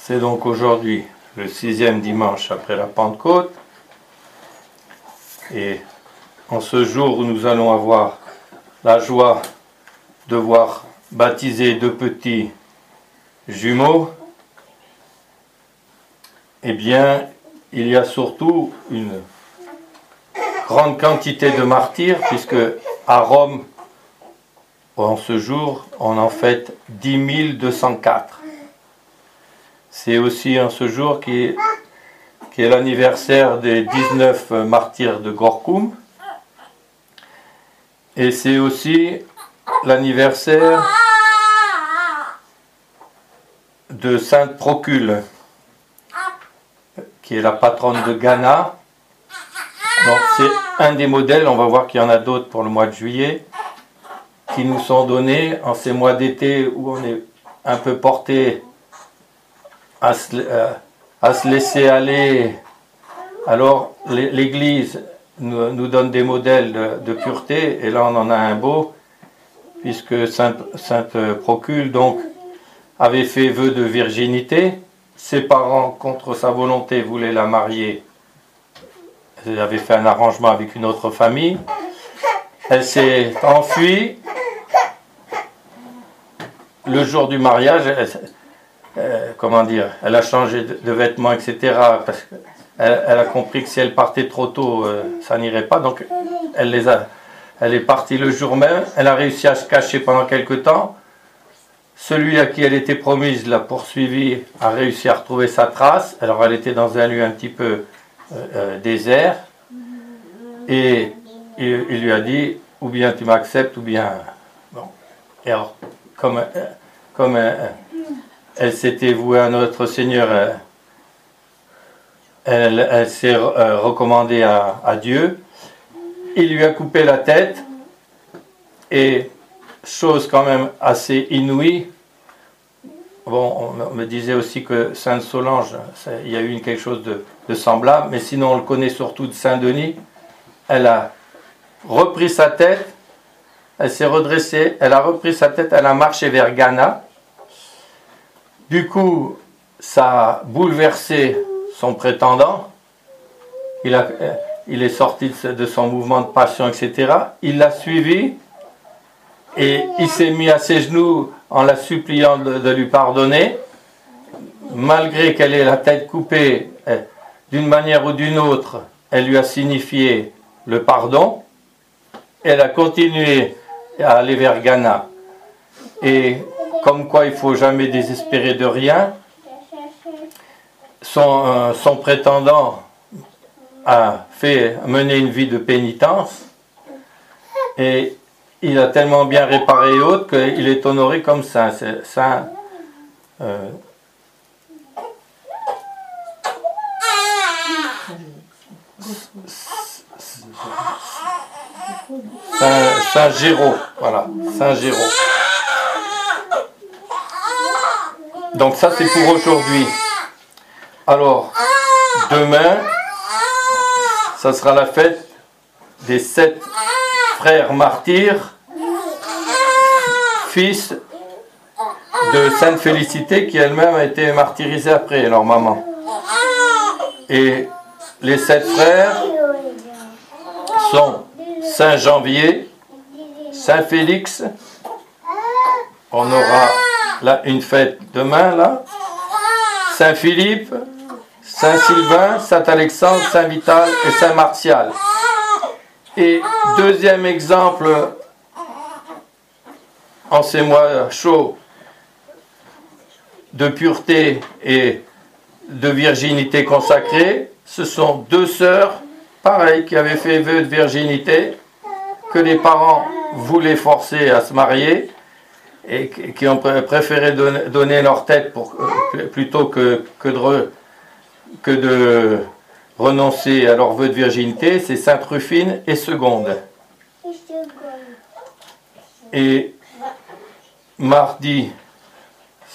C'est donc aujourd'hui le 6e dimanche après la Pentecôte. Et en ce jour où nous allons avoir la joie de voir baptiser deux petits jumeaux, eh bien, il y a surtout une grande quantité de martyrs, puisque à Rome, en ce jour, on en fête 10 204. C'est aussi en ce jour qui est l'anniversaire des 19 martyrs de Gorkum. Et c'est aussi l'anniversaire de Sainte Procule, qui est la patronne de Ghana. Donc c'est un des modèles, on va voir qu'il y en a d'autres pour le mois de juillet, qui nous sont donnés en ces mois d'été où on est un peu porté à se laisser aller. Alors l'Église nous donne des modèles de pureté, et là on en a un beau, puisque Sainte Procule donc avait fait vœu de virginité. Ses parents, contre sa volonté, voulaient la marier. Elle avait fait un arrangement avec une autre famille. Elle s'est enfuie. Le jour du mariage, elle a changé de vêtements, etc. Parce qu'elle a compris que si elle partait trop tôt, ça n'irait pas. Donc elle est partie le jour même. Elle a réussi à se cacher pendant quelque temps. Celui à qui elle était promise l'a poursuivie, a réussi à retrouver sa trace. Alors elle était dans un lieu un petit peu désert. Et il lui a dit, ou bien tu m'acceptes, ou bien... Bon. Et alors, comme elle s'était vouée à notre Seigneur, elle s'est recommandée à Dieu. Il lui a coupé la tête, et chose quand même assez inouïe. Bon, on me disait aussi que Sainte Solange, il y a eu quelque chose de semblable, mais sinon on le connaît surtout de Saint-Denis. Elle a repris sa tête, elle s'est redressée, elle a repris sa tête, elle a marché vers Ghana. Du coup, ça a bouleversé son prétendant. Il est sorti de son mouvement de passion, etc. Il l'a suivi et il s'est mis à ses genoux en la suppliant de lui pardonner. Malgré qu'elle ait la tête coupée, d'une manière ou d'une autre, elle lui a signifié le pardon. Elle a continué à aller vers Ghana. Et comme quoi il ne faut jamais désespérer de rien, son prétendant a mené une vie de pénitence, et il a tellement bien réparé et autres qu'il est honoré comme saint. Saint Géraud, voilà, Saint Géraud. Donc ça c'est pour aujourd'hui. Alors, demain, ça sera la fête des 7 frères martyrs, fils de Sainte Félicité, qui elle-même a été martyrisée après leur maman. Et les 7 frères sont Saint Janvier, Saint Félix, on aura là une fête demain là, Saint Philippe, Saint Sylvain, Saint Alexandre, Saint Vital et Saint Martial. Et deuxième exemple, en ces mois chauds de pureté et de virginité consacrée, ce sont 2 sœurs, pareil, qui avaient fait vœu de virginité, que les parents voulaient forcer à se marier, et qui ont préféré donner leur tête plutôt que de renoncer à leur vœu de virginité. C'est Sainte Rufine et Segonde. Et mardi,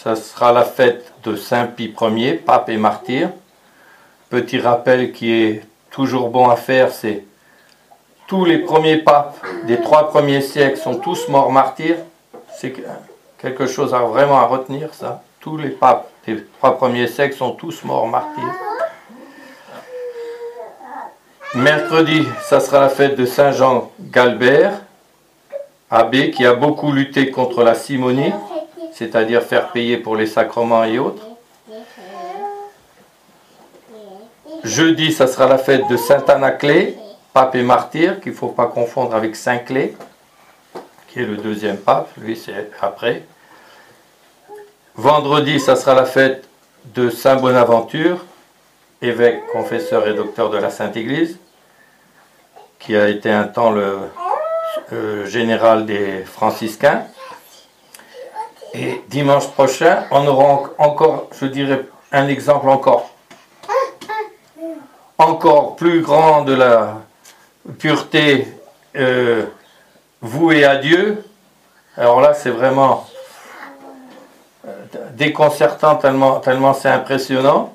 ça sera la fête de Saint Pie Ier, pape et martyr. Petit rappel qui est toujours bon à faire, c'est tous les premiers papes des 3 premiers siècles sont tous morts martyrs. C'est quelque chose vraiment à retenir, ça. Tous les papes des 3 premiers siècles sont tous morts martyrs. Mercredi, ça sera la fête de Saint Jean Galbert, abbé qui a beaucoup lutté contre la simonie, c'est-à-dire faire payer pour les sacrements et autres. Jeudi, ça sera la fête de Saint Anaclet, pape et martyr, qu'il ne faut pas confondre avec Saint Clé, qui est le 2e pape, lui c'est après. Vendredi, ça sera la fête de Saint Bonaventure, évêque, confesseur et docteur de la Sainte Église, qui a été un temps le général des franciscains. Et dimanche prochain, on aura encore, je dirais, un exemple encore plus grand de la pureté vouée à Dieu. Alors là, c'est vraiment déconcertant, tellement c'est impressionnant.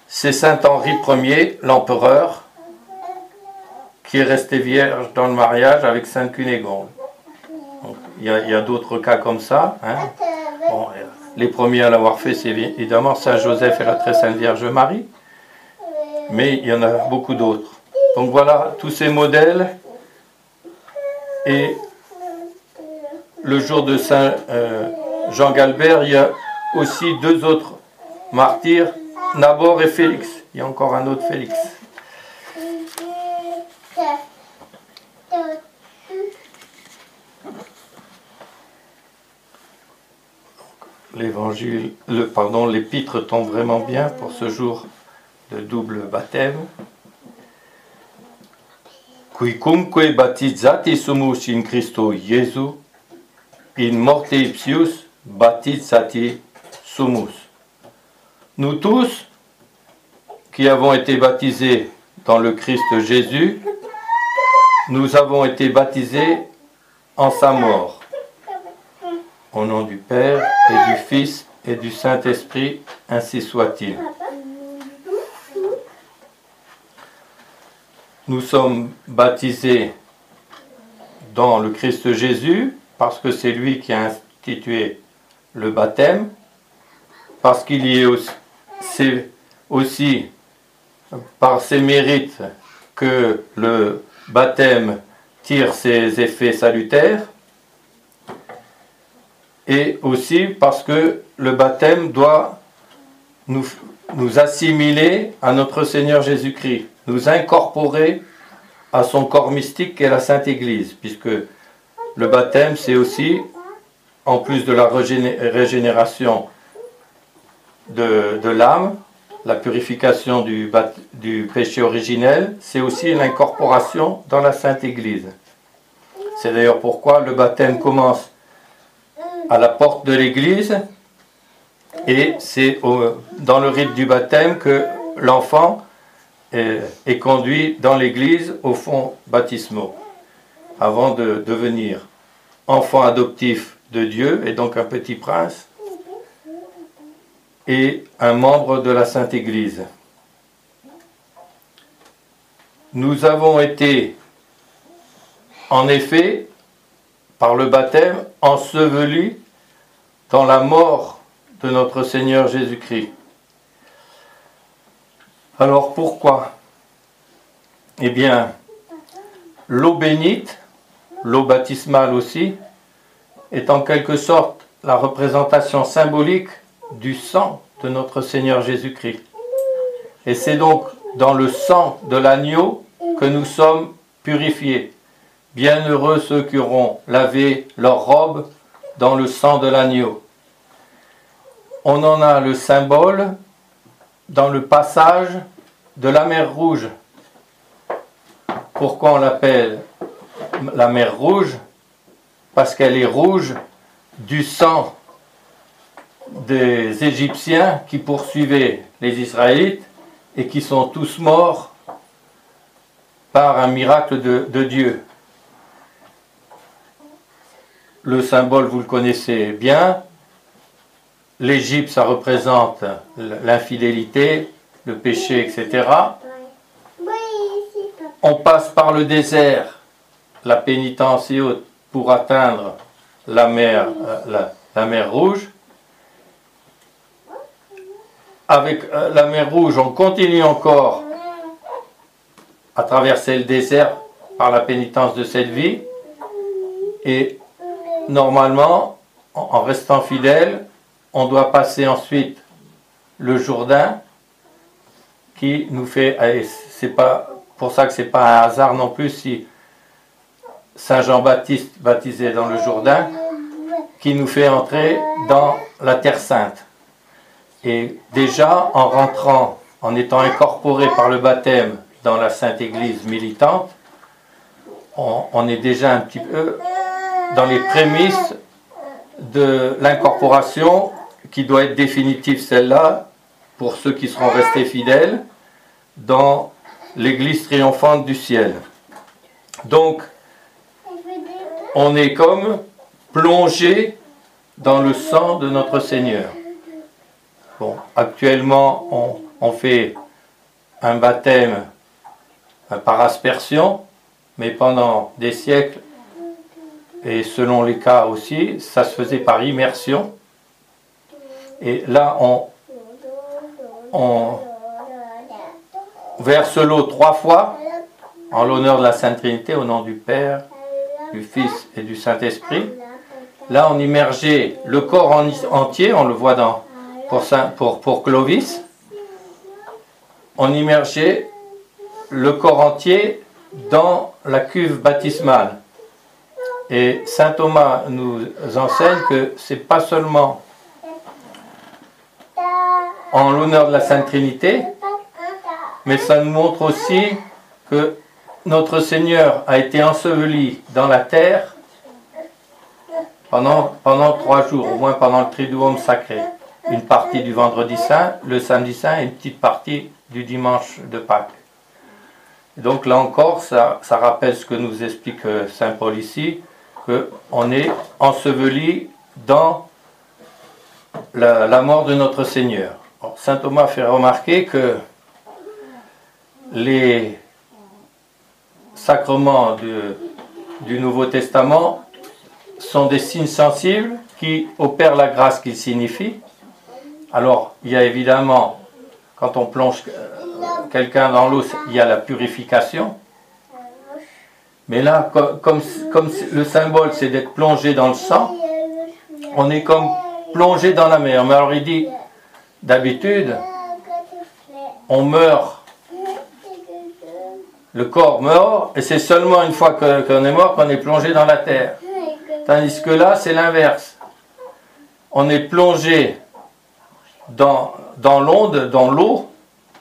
C'est Saint Henri Ier, l'empereur, qui est resté vierge dans le mariage avec Sainte Cunégonde. Donc, il y a d'autres cas comme ça. Hein. Bon, les premiers à l'avoir fait, c'est évidemment Saint Joseph et la très sainte Vierge Marie. Mais il y en a beaucoup d'autres. Donc voilà, tous ces modèles. Et le jour de Saint Jean Galbert, il y a aussi 2 autres martyrs, Nabor et Félix. Il y a encore un autre Félix. L'épître tombe vraiment bien pour ce jour de double baptême. Quicumque baptizzati sumus in Christo Jesu, in morte ipsius baptizzati sumus. Nous tous, qui avons été baptisés dans le Christ Jésus, nous avons été baptisés en sa mort. Au nom du Père et du Fils et du Saint-Esprit, ainsi soit-il. Nous sommes baptisés dans le Christ Jésus parce que c'est lui qui a institué le baptême, parce qu'il y est aussi par ses mérites que le baptême tire ses effets salutaires, et aussi parce que le baptême doit nous assimiler à notre Seigneur Jésus-Christ, nous incorporer à son corps mystique qu'est la Sainte Église, puisque le baptême c'est aussi, en plus de la régénération de l'âme, la purification du péché originel, c'est aussi l'incorporation dans la Sainte Église. C'est d'ailleurs pourquoi le baptême commence à la porte de l'église, et c'est dans le rite du baptême que l'enfant est conduit dans l'église aux fonts baptismaux, avant de devenir enfant adoptif de Dieu, et donc un petit prince, et un membre de la Sainte Église. Nous avons été, en effet, par le baptême, ensevelis dans la mort de notre Seigneur Jésus-Christ. Alors pourquoi? Eh bien, l'eau bénite, l'eau baptismale aussi, est en quelque sorte la représentation symbolique du sang de notre Seigneur Jésus-Christ. Et c'est donc dans le sang de l'agneau que nous sommes purifiés. Bienheureux ceux qui auront lavé leurs robes dans le sang de l'agneau. On en a le symbole dans le passage de la mer Rouge. Pourquoi on l'appelle la mer Rouge? Parce qu'elle est rouge du sang des Égyptiens qui poursuivaient les Israélites et qui sont tous morts par un miracle de Dieu. Le symbole, vous le connaissez bien. L'Égypte, ça représente l'infidélité, le péché, etc. On passe par le désert, la pénitence et autres, pour atteindre la mer Rouge. avec la mer Rouge, on continue encore à traverser le désert par la pénitence de cette vie. Et normalement, en restant fidèle, on doit passer ensuite le Jourdain, qui nous fait, et c'est pas pour ça que c'est pas un hasard non plus si Saint Jean-Baptiste baptisé dans le Jourdain, qui nous fait entrer dans la Terre Sainte. Et déjà, en rentrant, en étant incorporé par le baptême dans la Sainte Église militante, on est déjà un petit peu dans les prémices de l'incorporation qui doit être définitive, celle-là, pour ceux qui seront restés fidèles, dans l'Église triomphante du ciel. Donc, on est comme plongé dans le sang de notre Seigneur. Bon, actuellement, on fait un baptême par aspersion, mais pendant des siècles, et selon les cas aussi, ça se faisait par immersion. Et là, on verse l'eau 3 fois en l'honneur de la Sainte Trinité, au nom du Père, du Fils et du Saint-Esprit. Là, on immergeait le corps entier, on le voit pour Clovis. On immergeait le corps entier dans la cuve baptismale. Et saint Thomas nous enseigne que c'est pas seulement en l'honneur de la Sainte Trinité, mais ça nous montre aussi que notre Seigneur a été enseveli dans la terre pendant 3 jours, au moins pendant le Triduum sacré. Une partie du vendredi saint, le samedi saint et une petite partie du dimanche de Pâques. Donc là encore, ça rappelle ce que nous explique saint Paul ici, qu'on est enseveli dans la mort de notre Seigneur. Alors, saint Thomas fait remarquer que les sacrements du Nouveau Testament sont des signes sensibles qui opèrent la grâce qu'ils signifient. Alors, il y a évidemment, quand on plonge quelqu'un dans l'eau, il y a la purification. Mais là, comme le symbole, c'est d'être plongé dans le sang, on est comme plongé dans la mer. Mais alors, il dit, d'habitude, on meurt. Le corps meurt, et c'est seulement une fois qu'on est mort qu'on est plongé dans la terre. Tandis que là, c'est l'inverse. On est plongé dans l'onde, dans l'eau,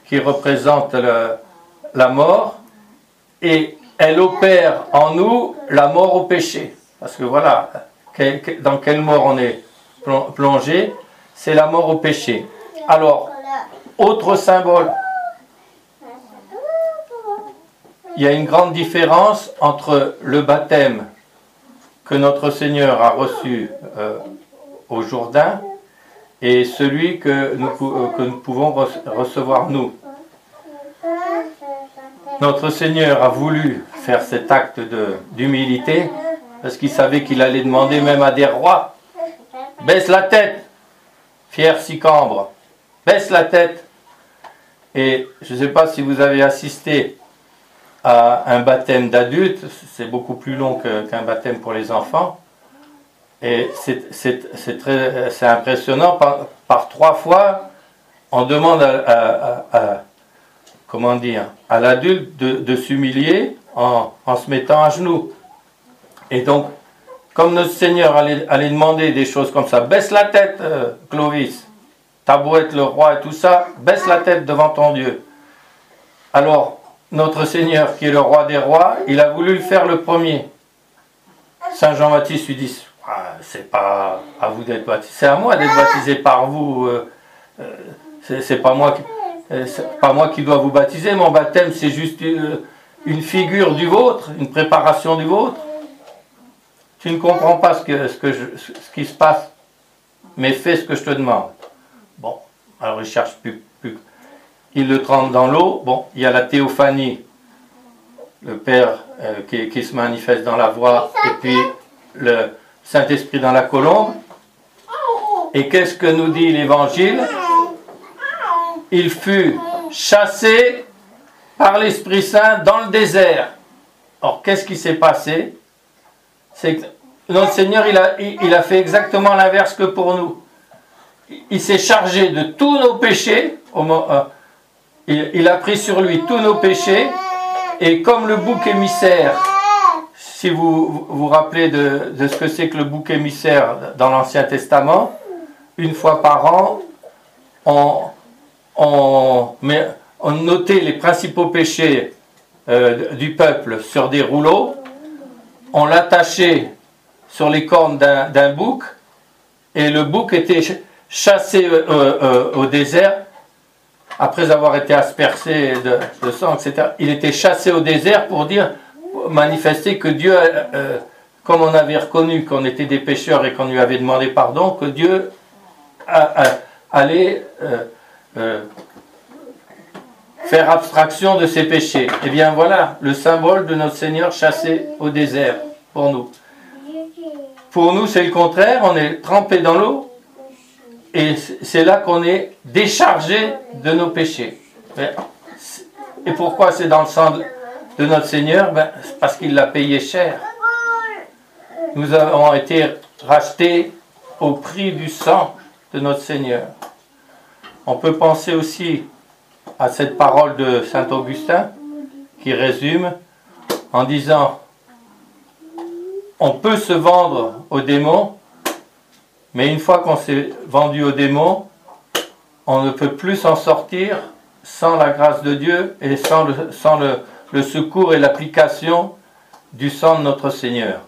qui représente la mort, et elle opère en nous la mort au péché. Parce que voilà, dans quelle mort on est plongé, c'est la mort au péché. Alors, autre symbole. Il y a une grande différence entre le baptême que notre Seigneur a reçu au Jourdain et celui que nous pouvons recevoir nous. Notre Seigneur a voulu faire cet acte d'humilité parce qu'il savait qu'il allait demander même à des rois: baisse la tête, fier Sicambre, baisse la tête. Et je ne sais pas si vous avez assisté à un baptême d'adulte, c'est beaucoup plus long qu'un baptême pour les enfants. Et c'est impressionnant. Par 3 fois, on demande à l'adulte de s'humilier en se mettant à genoux. Et donc, comme notre Seigneur allait demander des choses comme ça: baisse la tête, Clovis, t'as beau être le roi et tout ça, baisse la tête devant ton Dieu. Alors, notre Seigneur, qui est le roi des rois, il a voulu le faire le premier. Saint Jean-Baptiste lui dit: c'est pas à vous d'être baptisé, c'est à moi d'être baptisé par vous. C'est pas moi qui dois vous baptiser. Mon baptême, c'est juste une figure du vôtre, une préparation du vôtre. Tu ne comprends pas ce qui se passe, mais fais ce que je te demande. Bon, alors il cherche plus. Il le trempe dans l'eau. Bon, il y a la théophanie, le Père qui se manifeste dans la voix, et puis le Saint-Esprit dans la colombe. Et qu'est-ce que nous dit l'Évangile? il fut chassé par l'Esprit Saint dans le désert. Or, qu'est-ce qui s'est passé? C'est que notre Seigneur, il a fait exactement l'inverse que pour nous. Il s'est chargé de tous nos péchés, il a pris sur lui tous nos péchés, et comme le bouc émissaire, si vous vous rappelez de ce que c'est que le bouc émissaire dans l'Ancien Testament, une fois par an, on notait les principaux péchés du peuple sur des rouleaux, on l'attachait sur les cornes d'un bouc, et le bouc était chassé au désert, après avoir été aspergé de sang, etc. Il était chassé au désert pour manifester que Dieu, comme on avait reconnu qu'on était des pécheurs et qu'on lui avait demandé pardon, que Dieu allait faire abstraction de ses péchés. Et bien voilà le symbole de notre Seigneur chassé au désert pour nous. Pour nous, c'est le contraire, on est trempé dans l'eau et c'est là qu'on est déchargé de nos péchés. Et pourquoi c'est dans le sang de notre Seigneur? C'est parce qu'il l'a payé cher. Nous avons été rachetés au prix du sang de notre Seigneur. On peut penser aussi à cette parole de saint Augustin qui résume en disant: on peut se vendre aux démons, mais une fois qu'on s'est vendu aux démons, on ne peut plus s'en sortir sans la grâce de Dieu et sans le secours et l'application du sang de notre Seigneur.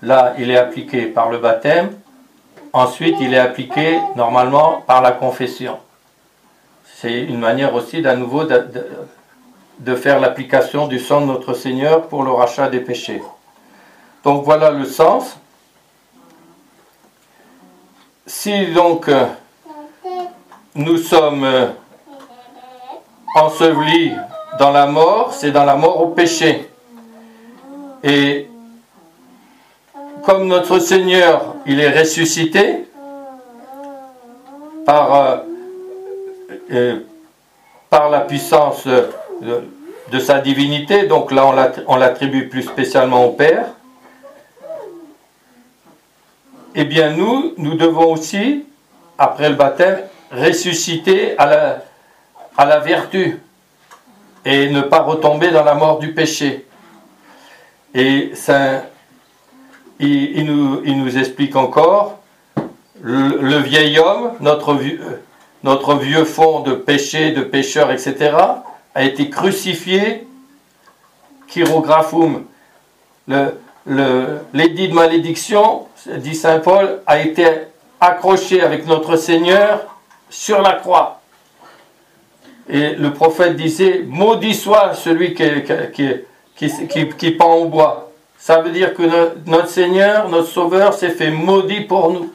Là, il est appliqué par le baptême, ensuite il est appliqué normalement par la confession. C'est une manière aussi d'à nouveau de faire l'application du sang de notre Seigneur pour le rachat des péchés. Donc voilà le sens. Si donc nous sommes ensevelis dans la mort, c'est dans la mort au péché. Et comme notre Seigneur, il est ressuscité par la puissance de sa divinité, donc là on l'attribue plus spécialement au Père, eh bien nous devons aussi, après le baptême, ressusciter à la vertu et ne pas retomber dans la mort du péché. Et ça, il nous explique encore, le vieil homme, notre vieux fond de péché, de pécheur, etc., a été crucifié, chirographum. L'édit de malédiction, dit saint Paul, a été accroché avec notre Seigneur sur la croix. Et le prophète disait: maudit soit celui qui pend au bois. Ça veut dire que notre Seigneur, notre Sauveur, s'est fait maudit pour nous.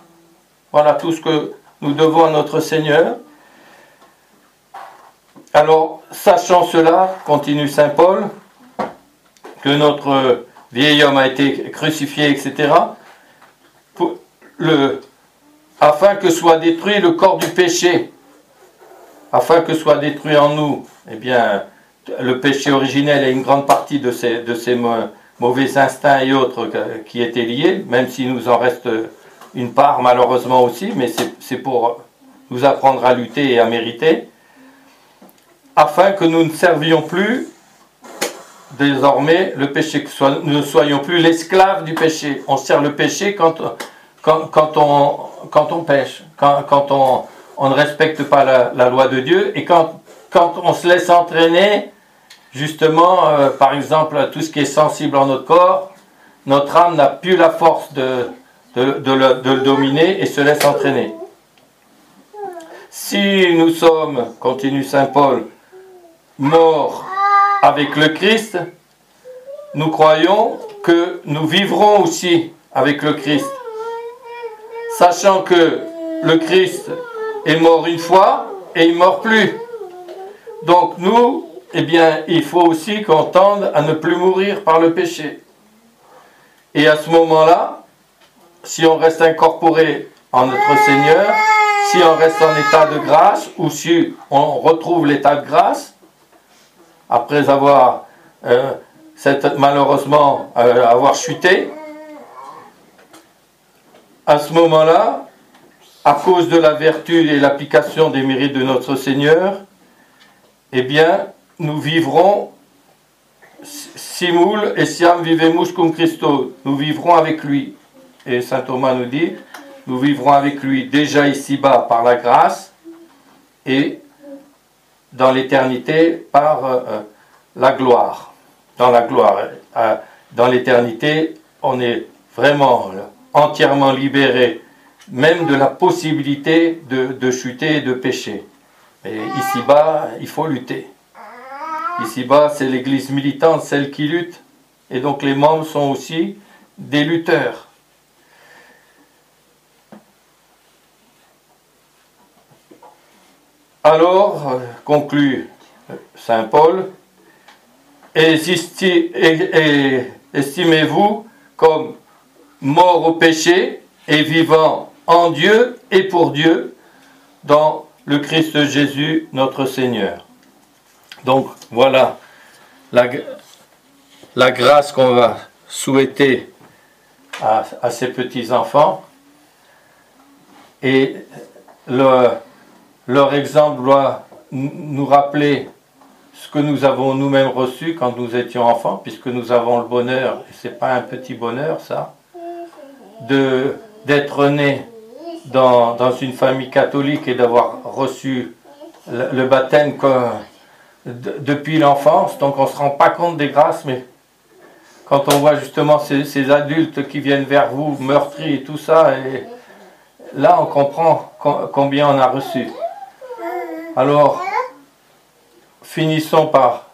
Voilà tout ce que nous devons à notre Seigneur. Alors, sachant cela, continue saint Paul, que notre vieil homme a été crucifié, etc., afin que soit détruit le corps du péché, afin que soit détruit en nous, eh bien, le péché originel et une grande partie de ces mauvais instincts et autres qui étaient liés, même s'il nous en reste une part malheureusement aussi, mais c'est pour nous apprendre à lutter et à mériter, afin que nous ne servions plus désormais le péché, que nous ne soyons plus l'esclave du péché. On sert le péché quand on pêche, quand on ne respecte pas la loi de Dieu, et quand on se laisse entraîner, justement, par exemple, tout ce qui est sensible en notre corps, notre âme n'a plus la force de le dominer et se laisse entraîner. Si nous sommes, continue saint Paul, morts avec le Christ, nous croyons que nous vivrons aussi avec le Christ, sachant que le Christ est mort une fois et il ne meurt plus. Donc nous, eh bien, il faut aussi qu'on tende à ne plus mourir par le péché. Et à ce moment-là, si on reste incorporé en notre Seigneur, si on reste en état de grâce ou si on retrouve l'état de grâce, après avoir malheureusement avoir chuté, à ce moment-là, à cause de la vertu et l'application des mérites de notre Seigneur, eh bien, nous vivrons simul essiam vivemus cum Christo. Nous vivrons avec lui. Et saint Thomas nous dit, nous vivrons avec lui déjà ici-bas par la grâce et dans l'éternité par la gloire. Dans la gloire. Dans l'éternité, on est vraiment entièrement libéré, même de la possibilité de chuter et de pécher. Et ici-bas, il faut lutter. Ici-bas, c'est l'église militante, celle qui lutte. Et donc les membres sont aussi des lutteurs. Alors, conclut saint Paul, estimez-vous comme mort au péché et vivant en Dieu et pour Dieu dans le Christ Jésus notre Seigneur. Donc voilà la grâce qu'on va souhaiter à ces petits-enfants. Et leur exemple doit nous rappeler ce que nous avons nous-mêmes reçu quand nous étions enfants, puisque nous avons le bonheur, et ce n'est pas un petit bonheur ça, d'être né dans une famille catholique et d'avoir reçu le baptême depuis l'enfance. Donc on ne se rend pas compte des grâces, mais quand on voit justement ces adultes qui viennent vers vous, meurtris et tout ça, et là on comprend combien on a reçu. Alors, finissons par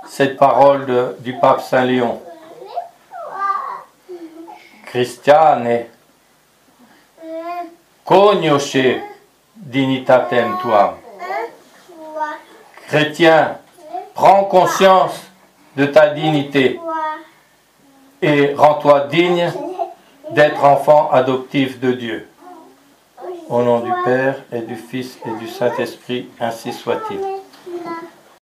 cette parole du pape Saint Léon. Christiane, cognosce dignitatem tuam. Chrétien, prends conscience de ta dignité et rends-toi digne d'être enfant adoptif de Dieu. Au nom du Père et du Fils et du Saint-Esprit, ainsi soit-il.